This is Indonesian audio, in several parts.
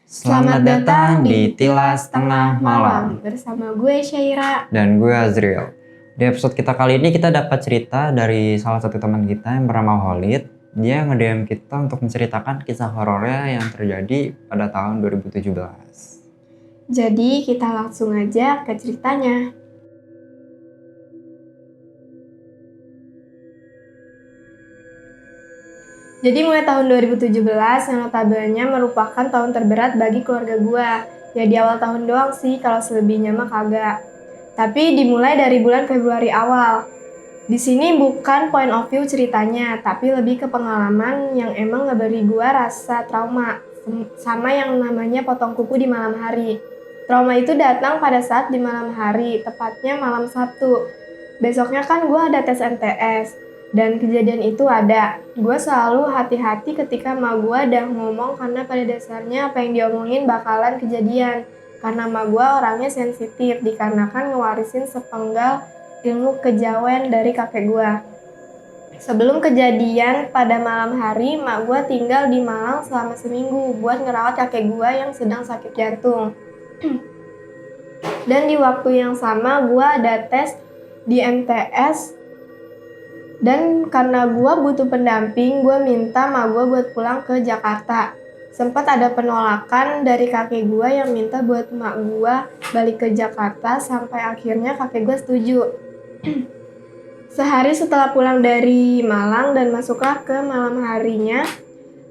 Selamat datang di Tilas Tengah Malam bersama gue Syaira dan gue Azriel. Di episode kita kali ini kita dapat cerita dari salah satu teman kita yang bernama Holid. Dia nge-DM kita untuk menceritakan kisah horornya yang terjadi pada tahun 2017. Jadi kita langsung aja ke ceritanya. Jadi mulai tahun 2017 yang notabene merupakan tahun terberat bagi keluarga gue. Ya di awal tahun doang sih, kalau selebihnya mah kagak. Tapi dimulai dari bulan Februari awal. Di sini bukan point of view ceritanya, tapi lebih ke pengalaman yang emang ngeberi gue rasa trauma. Sama yang namanya potong kuku di malam hari. Trauma itu datang pada saat di malam hari, tepatnya malam Sabtu. Besoknya kan gue ada tes MTS. Dan kejadian itu ada. Gue selalu hati-hati ketika emak gue udah ngomong karena pada dasarnya apa yang diomongin bakalan kejadian. Karena emak gue orangnya sensitif dikarenakan ngewarisin sepenggal ilmu kejawen dari kakek gue. Sebelum kejadian pada malam hari, emak gue tinggal di Malang selama seminggu buat ngerawat kakek gue yang sedang sakit jantung. Dan di waktu yang sama gue ada tes di MTS. Dan karena gue butuh pendamping, gue minta emak gue buat pulang ke Jakarta. Sempat ada penolakan dari kakek gue yang minta buat emak gue balik ke Jakarta sampai akhirnya kakek gue setuju. Sehari setelah pulang dari Malang dan masuklah ke malam harinya,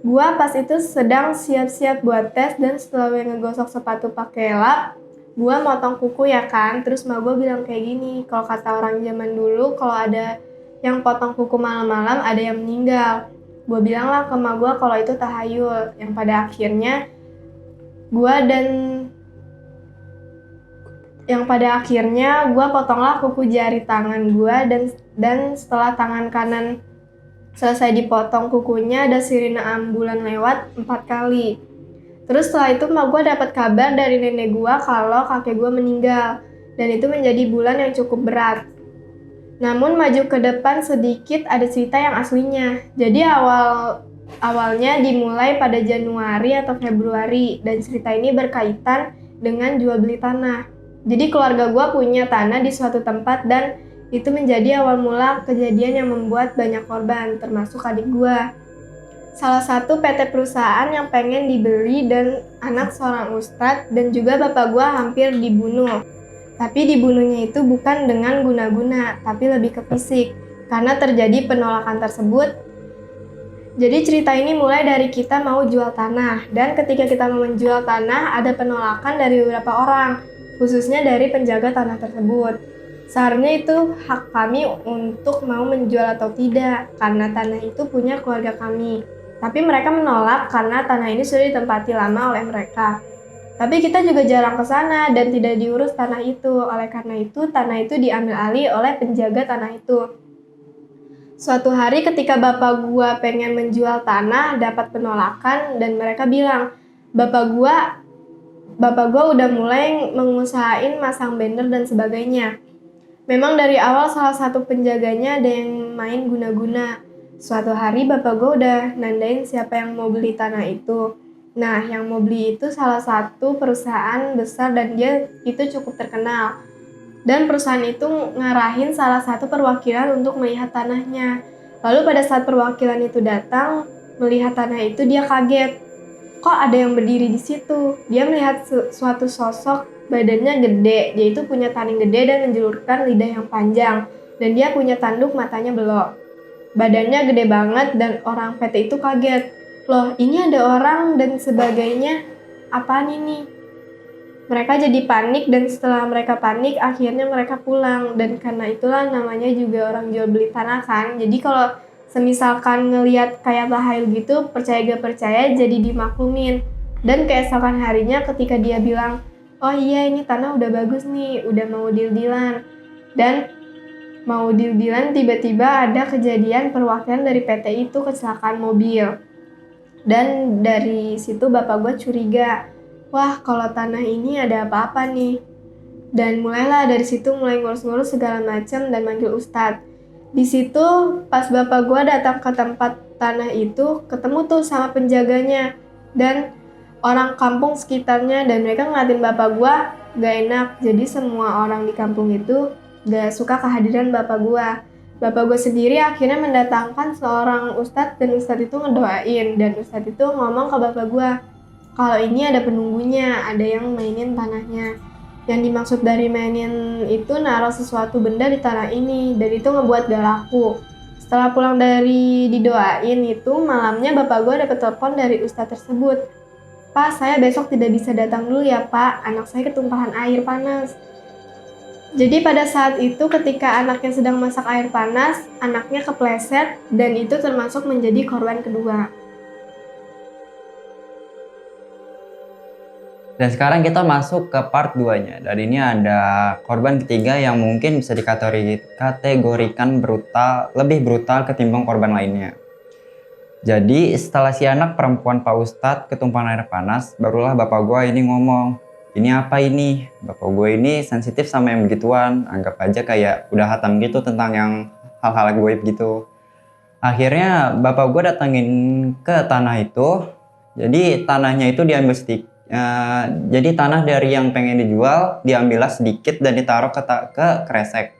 gue pas itu sedang siap-siap buat tes dan setelah gue ngegosok sepatu pakai lap, gue motong kuku ya kan. Terus emak gue bilang kayak gini, kalau kata orang zaman dulu kalau ada yang potong kuku malam-malam ada yang meninggal. Gue bilang lah ke emak gue kalau itu tahayul. Yang pada akhirnya gue potonglah kuku jari tangan gue dan setelah tangan kanan selesai dipotong kukunya ada sirine ambulan lewat 4 kali. Terus setelah itu emak gue dapat kabar dari nenek gue kalau kakek gue meninggal dan itu menjadi bulan yang cukup berat. Namun maju ke depan sedikit ada cerita yang aslinya. Jadi awalnya dimulai pada Januari atau Februari dan cerita ini berkaitan dengan jual beli tanah. Jadi keluarga gue punya tanah di suatu tempat dan itu menjadi awal mula kejadian yang membuat banyak korban termasuk adik gue. Salah satu PT perusahaan yang pengen dibeli dan anak seorang ustadz dan juga bapak gue hampir dibunuh. Tapi dibunuhnya itu bukan dengan guna-guna, tapi lebih ke fisik. Karena terjadi penolakan tersebut. Jadi cerita ini mulai dari kita mau jual tanah. Dan ketika kita mau menjual tanah, ada penolakan dari beberapa orang. Khususnya dari penjaga tanah tersebut. Seharusnya itu hak kami untuk mau menjual atau tidak. Karena tanah itu punya keluarga kami. Tapi mereka menolak karena tanah ini sudah ditempati lama oleh mereka. Tapi kita juga jarang ke sana dan tidak diurus tanah itu. Oleh karena itu, tanah itu diambil alih oleh penjaga tanah itu. Suatu hari ketika bapak gua pengen menjual tanah, dapat penolakan dan mereka bilang, bapak gua udah mulai mengusahain masang banner dan sebagainya. Memang dari awal salah satu penjaganya ada yang main guna-guna. Suatu hari bapak gua udah nandain siapa yang mau beli tanah itu. Nah, yang mau beli itu salah satu perusahaan besar dan dia itu cukup terkenal. Dan perusahaan itu ngarahin salah satu perwakilan untuk melihat tanahnya. Lalu pada saat perwakilan itu datang, melihat tanah itu dia kaget. Kok ada yang berdiri di situ? Dia melihat suatu sosok badannya gede. Dia itu punya taring gede dan menjulurkan lidah yang panjang. Dan dia punya tanduk matanya belok. Badannya gede banget dan orang PT itu kaget. Loh, ini ada orang dan sebagainya. Apaan ini? Mereka jadi panik dan setelah mereka panik, akhirnya mereka pulang. Dan karena itulah namanya juga orang jual beli tanah kan. Jadi kalau semisalkan ngelihat kayak tahayul gitu, percaya gak percaya jadi dimaklumin. Dan keesokan harinya ketika dia bilang, oh iya ini tanah udah bagus nih, udah mau deal-dealan. Dan mau deal-dealan tiba-tiba ada kejadian perwakilan dari PT itu kecelakaan mobil. Dan dari situ bapak gue curiga, wah kalau tanah ini ada apa-apa nih. Dan mulailah dari situ mulai ngurus-ngurus segala macam dan manggil ustadz. Di situ pas bapak gue datang ke tempat tanah itu, ketemu tuh sama penjaganya. Dan orang kampung sekitarnya, dan mereka ngeliatin bapak gua gak enak. Jadi semua orang di kampung itu gak suka kehadiran bapak gua. Bapak gue sendiri akhirnya mendatangkan seorang ustadz, dan ustadz itu ngedoain, dan ustadz itu ngomong ke bapak gue, kalau ini ada penunggunya, ada yang mainin tanahnya. Yang dimaksud dari mainin itu naruh sesuatu benda di tanah ini, dan itu ngebuat gak laku. Setelah pulang dari didoain itu, malamnya bapak gue dapet telepon dari ustadz tersebut. Pak, saya besok tidak bisa datang dulu ya pak, anak saya ketumpahan air panas. Jadi pada saat itu ketika anaknya sedang masak air panas, anaknya kepleset dan itu termasuk menjadi korban kedua. Dan sekarang kita masuk ke part 2-nya. Dan ini ada korban ketiga yang mungkin bisa dikategorikan lebih brutal ketimbang korban lainnya. Jadi setelah si anak perempuan Pak Ustadz ketumpahan air panas, barulah bapak gue ini ngomong, ini apa ini? Bapak gue ini sensitif sama yang begituan, anggap aja kayak udah hatam gitu tentang yang hal-hal goib gitu. Akhirnya bapak gue datangin ke tanah itu, jadi tanahnya itu diambil jadi tanah dari yang pengen dijual diambillah sedikit dan ditaruh ke kresek.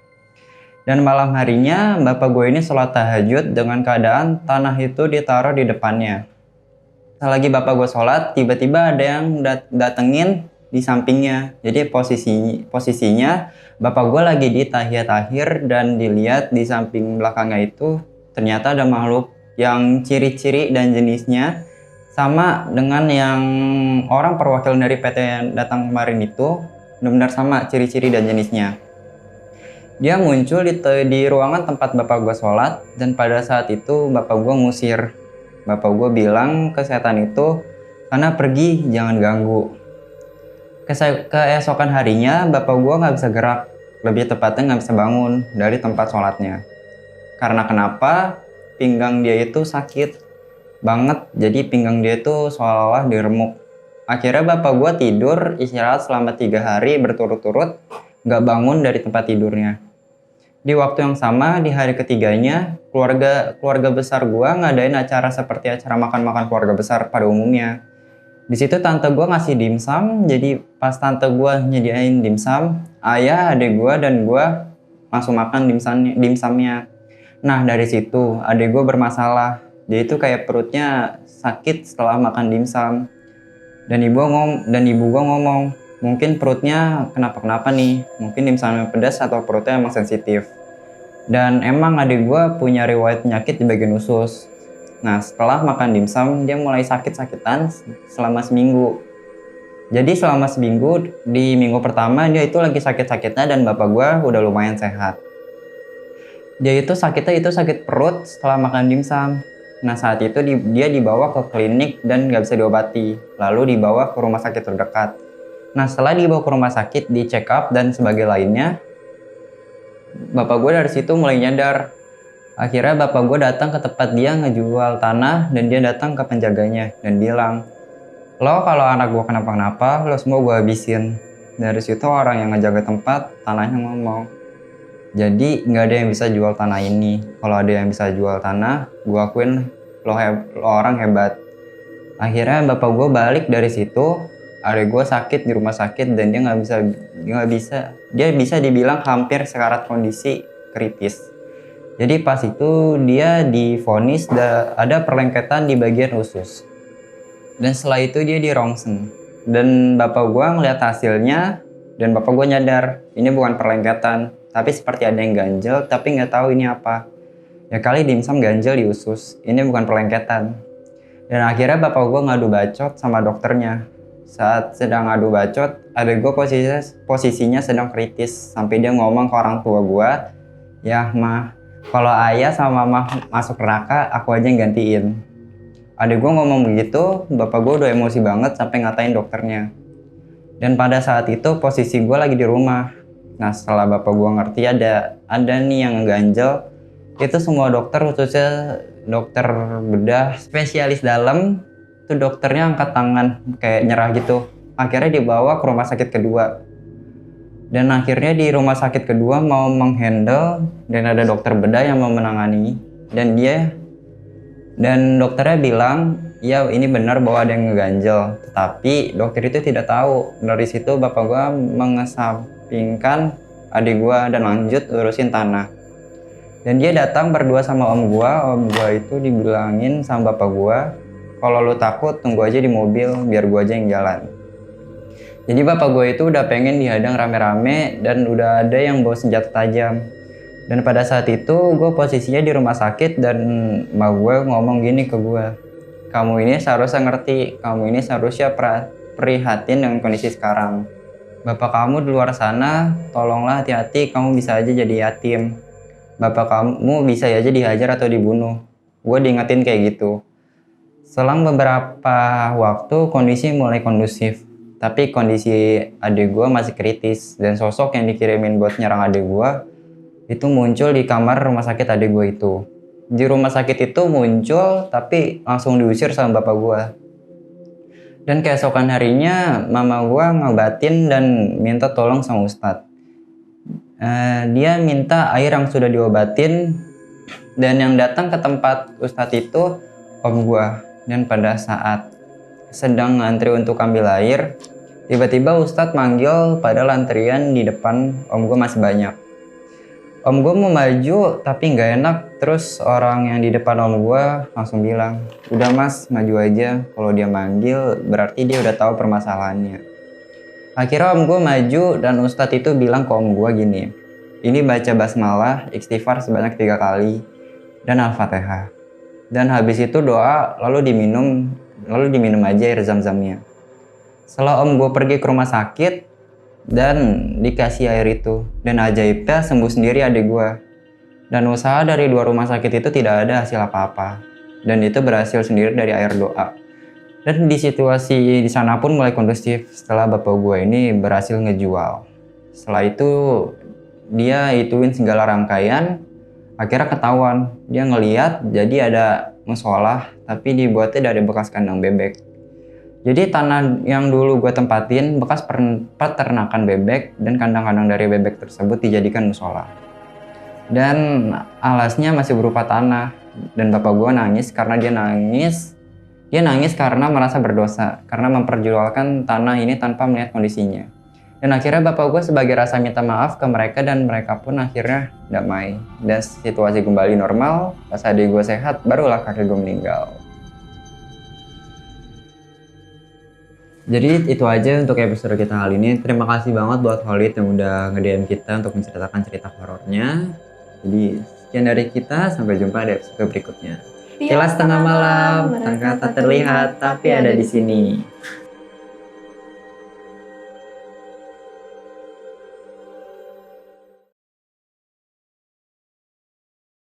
Dan malam harinya bapak gue ini sholat tahajud dengan keadaan tanah itu ditaruh di depannya. Lagi bapak gue sholat, tiba-tiba ada yang datengin di sampingnya. Jadi posisinya bapak gue lagi di tahiyat akhir, dan dilihat di samping belakangnya itu ternyata ada makhluk yang ciri-ciri dan jenisnya sama dengan yang orang perwakilan dari PT yang datang kemarin itu, benar-benar sama ciri-ciri dan jenisnya. Dia muncul di ruangan tempat bapak gue sholat, dan pada saat itu bapak gue ngusir. Bapak gue bilang ke setan itu, karena pergi, jangan ganggu. Keesokan harinya bapak gue nggak bisa gerak, lebih tepatnya nggak bisa bangun dari tempat sholatnya. Karena kenapa? Pinggang dia itu sakit banget, jadi pinggang dia itu seolah-olah diremuk. Akhirnya bapak gue tidur istirahat selama 3 hari berturut-turut, nggak bangun dari tempat tidurnya. Di waktu yang sama, di hari ketiganya, keluarga besar gue ngadain acara seperti acara makan-makan keluarga besar pada umumnya. Di situ tante gue ngasih dimsum, jadi pas tante gue nyediain dimsum, ayah, adik gue, dan gue langsung makan dimsumnya. Nah dari situ adik gue bermasalah, dia itu kayak perutnya sakit setelah makan dimsum. Dan ibu gue ngomong, mungkin perutnya kenapa nih, mungkin dimsumnya pedas atau perutnya emang sensitif. Dan emang adik gue punya riwayat penyakit di bagian usus. Nah setelah makan dimsum dia mulai sakit-sakitan selama seminggu. Jadi selama seminggu, di minggu pertama dia itu lagi sakit-sakitnya, dan bapak gue udah lumayan sehat. Dia itu sakitnya sakit perut setelah makan dimsum. Nah saat itu dia dibawa ke klinik dan gak bisa diobati, lalu dibawa ke rumah sakit terdekat. Nah setelah dibawa ke rumah sakit, di check up dan sebagainya lainnya, bapak gue dari situ mulai nyadar. Akhirnya bapak gue datang ke tempat dia ngejual tanah, dan dia datang ke penjaganya dan bilang, lo kalau anak gue kenapa-kenapa, lo semua gue habisin. Dari situ orang yang ngejaga tempat tanahnya ngomong, jadi nggak ada yang bisa jual tanah ini. Kalau ada yang bisa jual tanah, gue akuin lo orang hebat. Akhirnya bapak gue balik dari situ. Adik gue sakit di rumah sakit, dan dia bisa dibilang hampir sekarat kondisi kritis. Jadi pas itu dia divonis ada perlengketan di bagian usus, dan setelah itu dia dirongsen. Dan bapak gue ngeliat hasilnya, dan bapak gue nyadar ini bukan perlengketan, tapi seperti ada yang ganjel, tapi nggak tahu ini apa. Ya kali dimsum ganjel di usus, ini bukan perlengketan. Dan akhirnya bapak gue ngadu bacot sama dokternya. Saat sedang ngadu bacot, adik gue posisinya sedang kritis, sampai dia ngomong ke orang tua gue, ya mah, kalau ayah sama mama masuk neraka, aku aja yang gantiin. Adik gue ngomong begitu, bapak gue udah emosi banget sampai ngatain dokternya. Dan pada saat itu posisi gue lagi di rumah. Nah setelah bapak gue ngerti ada nih yang ganjel, itu semua dokter, khususnya dokter bedah spesialis dalam, itu dokternya angkat tangan kayak nyerah gitu. Akhirnya dibawa ke rumah sakit kedua, dan akhirnya di rumah sakit kedua mau menghandle, dan ada dokter bedah yang mau menangani, dan dokternya bilang iya ini benar bahwa ada yang ngeganjel, tetapi dokter itu tidak tahu. Dari situ bapak gue mengesampingkan adik gue dan lanjut urusin tanah. Dan dia datang berdua sama om gue itu dibilangin sama bapak gue, kalau lu takut tunggu aja di mobil biar gue aja yang jalan. Jadi bapak gue itu udah pengen dihadang rame-rame dan udah ada yang bawa senjata tajam. Dan pada saat itu gue posisinya di rumah sakit dan emak gue ngomong gini ke gue, kamu ini seharusnya ngerti, kamu ini seharusnya prihatin dengan kondisi sekarang. Bapak kamu di luar sana, tolonglah hati-hati, kamu bisa aja jadi yatim. Bapak kamu bisa aja dihajar atau dibunuh. Gue diingetin kayak gitu. Selang beberapa waktu kondisi mulai kondusif. Tapi kondisi adik gue masih kritis dan sosok yang dikirimin buat nyerang adik gue itu muncul di kamar rumah sakit adik gue itu. Di rumah sakit itu muncul tapi langsung diusir sama bapak gue. Dan keesokan harinya mama gue ngobatin dan minta tolong sama ustadz. Dia minta air yang sudah diobatin dan yang datang ke tempat ustadz itu om gue. Dan pada saat sedang ngantri untuk ambil air, tiba-tiba ustadz manggil padahal antrian di depan om gue masih banyak. Om gue mau maju tapi nggak enak, terus orang yang di depan om gue langsung bilang, udah mas maju aja, kalau dia manggil berarti dia udah tahu permasalahannya. Akhirnya om gue maju dan ustadz itu bilang ke om gue gini, ini baca basmalah, istighfar sebanyak 3 kali dan al-fatihah. Dan habis itu doa lalu diminum aja air zam-zamnya. Setelah om gue pergi ke rumah sakit dan dikasih air itu, dan ajaibnya sembuh sendiri adik gue. Dan usaha dari 2 rumah sakit itu tidak ada hasil apa-apa, dan itu berhasil sendiri dari air doa. Dan di situasi di sana pun mulai kondusif setelah bapak gue ini berhasil ngejual. Setelah itu dia ituin segala rangkaian, akhirnya ketahuan dia ngeliat jadi ada musola tapi dibuatnya dari bekas kandang bebek. Jadi tanah yang dulu gue tempatin bekas peternakan bebek dan kandang-kandang dari bebek tersebut dijadikan musola. Dan alasnya masih berupa tanah dan bapak gue nangis karena dia nangis karena merasa berdosa karena memperjualkan tanah ini tanpa melihat kondisinya. Dan akhirnya bapak gue sebagai rasa minta maaf ke mereka dan mereka pun akhirnya damai. Dan situasi kembali normal, pas adik gue sehat, barulah kakek gue meninggal. Jadi itu aja untuk episode kita kali ini. Terima kasih banget buat Khalid yang udah nge-DM kita untuk menceritakan cerita horornya. Jadi sekian dari kita, sampai jumpa di episode berikutnya. Kilas Tengah Malam, tak terlihat tapi ada di sini.